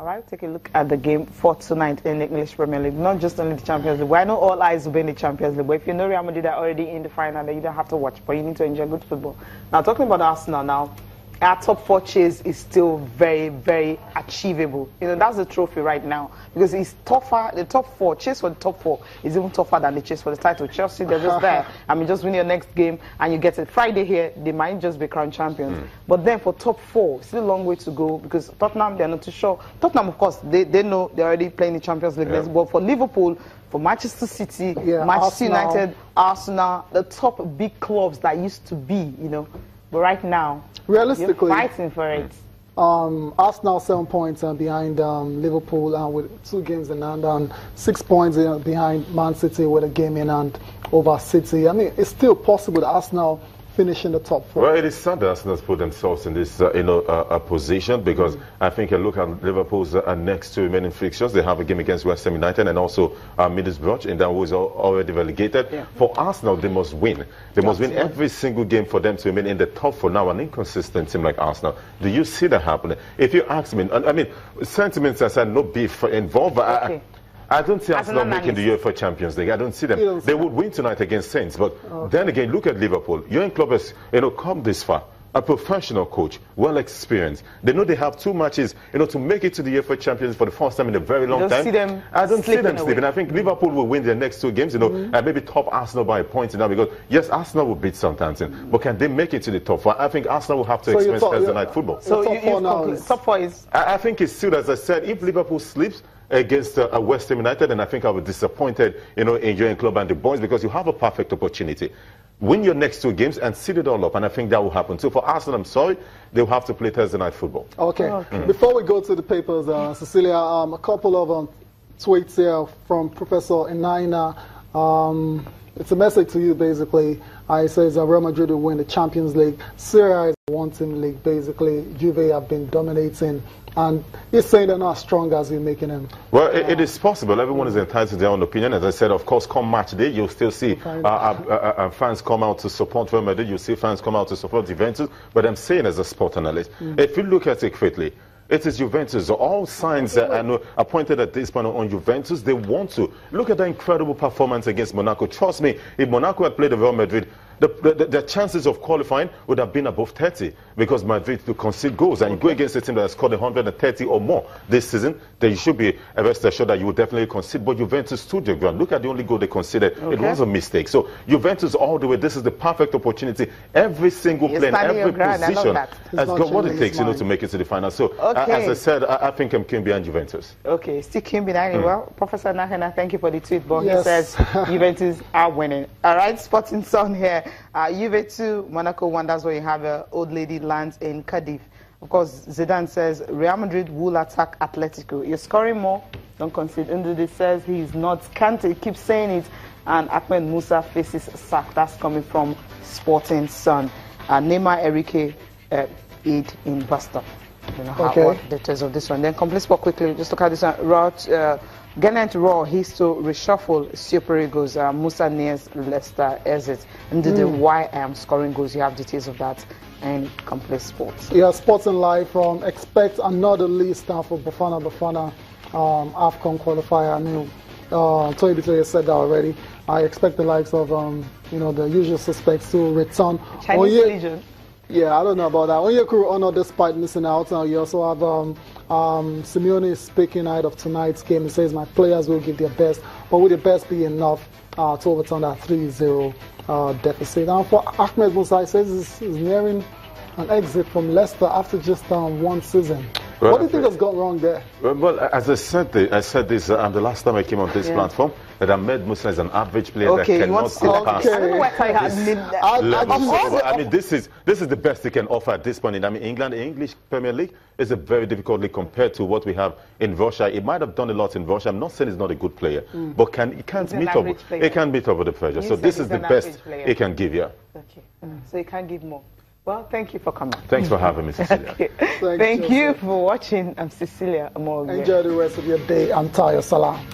right, take a look at the game for tonight in the English Premier League. Not just only the Champions League. Well, I know all eyes will be in the Champions League, but if you know Real Madrid are already in the final, then you don't have to watch, but you need to enjoy good football. Now, talking about Arsenal now, our top 4 chase is still very, very achievable. You know, that's the trophy right now because it's tougher. The top 4, chase for the top 4 is even tougher than the chase for the title. Chelsea, they're just there. I mean, just win your next game and you get it. Friday here, they might just be crowned champions. But then for top 4, still a long way to go because Tottenham, they're not too sure. Tottenham, of course, they know they're already playing the Champions League. But for Liverpool, for Manchester City, Manchester United, Arsenal, the top big clubs that used to be, you know. But right now, realistically, you're fighting for it. Arsenal 7 points behind Liverpool with 2 games in hand, and 6 points behind Man City with a game in hand over City. I mean, it's still possible that Arsenal finish in the top 4. Well, it is sad that Arsenal put themselves in this position because I think you look at Liverpool's next 2 remaining fixtures. They have a game against West Ham United and also Middlesbrough, and that was already relegated. For Arsenal, they must win. They must win every single game for them to remain in the top 4. Now, an inconsistent team like Arsenal, do you see that happening? If you ask me, I mean, sentiments aside, no beef involved, but I don't see Arsenal making the UEFA Champions League. I don't see them. They would win tonight against Saints, but then again, look at Liverpool. Jurgen Klopp has, come this far. A professional coach, well experienced. They know they have 2 matches, to make it to the UEFA Champions for the first time in a very long time. I don't see them sleeping. I think Liverpool will win their next 2 games, and maybe top Arsenal by a point now because yes, Arsenal will beat Southampton, but can they make it to the top 4? I think Arsenal will have to experience Thursday night football. So top 4 is. I think it's still, as I said, if Liverpool sleeps against West Ham United, and I think I was disappointed, in Jurgen Klopp and the boys because you have a perfect opportunity. Win your next 2 games and set it all up, and I think that will happen. So for Arsenal, I'm sorry, they'll have to play Thursday night football. Okay. Before we go to the papers, Cecilia, a couple of tweets here from Professor Inaina. It's a message to you, basically. It says Real Madrid will win the Champions League. Serie A is a one-team league, basically. Juve have been dominating. And he's saying they're not as strong as you're making them. Well, it is possible. Everyone is entitled to their own opinion. As I said, of course, come match day, you'll still see fans come out to support Real Madrid. You'll see fans come out to support Juventus. But I'm saying as a sport analyst, if you look at it quickly, it is Juventus. All signs are pointed at this point on Juventus. They want to. Look at the incredible performance against Monaco. Trust me, if Monaco had played the Real Madrid, the chances of qualifying would have been above 30 because Madrid to concede goals and you go against a team that has scored 130 or more this season, then you should be rest assured that you will definitely concede. But Juventus stood their ground. Look at the only goal they conceded. It was a mistake. So Juventus all the way, this is the perfect opportunity. Every single player in every position has got what it takes to make it to the final. So as I said, I think I'm keen behind Juventus. Okay, still keen behind Well, Professor Nakana, thank you for the tweet, but he says Juventus are winning. All right, Sporting Sun here. Juve 2, Monaco 1, that's where you have an old lady lands in Cardiff. Of course, Zidane says Real Madrid will attack Atletico. You're scoring more, don't concede. Ndidi says he's not, Kante keeps saying it, and Ahmed Musa faces sack. That's coming from Sporting Sun. Neymar Enrique aid in Boston. You know what the details of this one. Then Complete Sport quickly, just look at this one. Gannett Raw, he's to reshuffle Sioperi goes, Musa Neres, Leicester exit. And why I am scoring goals, you have details of that and Complete Sports. Yeah, Sports and Life, expect another list for Bafana AFCON qualifier. I mean, Tony Bitoye said that already. I expect the likes of, the usual suspects to return. Chinese Legion. Yeah, I don't know about that. Onyekuru Ono, despite missing out, you also have Simeone speaking out of tonight's game. He says, my players will give their best, but will the best be enough to overturn that 3-0 deficit? And for Ahmed Musa, he says he's nearing an exit from Leicester after just 1 season. Well, what do you think has gone wrong there? Well, as I said this the last time I came on this platform, that Ahmed Musa is an average player that cannot see past. I don't know why I mean, this is the best he can offer at this point. I mean, England, the English Premier League is a very difficult league compared to what we have in Russia. He might have done a lot in Russia. I'm not saying he's not a good player, but he can't meet up with the pressure. So this is the best he can give you. Okay, so he can't give more. Well, thank you for coming. Thanks for having me, Cecilia. Thank you for watching. I'm Cecilia Amor. Enjoy the rest of your day. I'm Tayo Salam.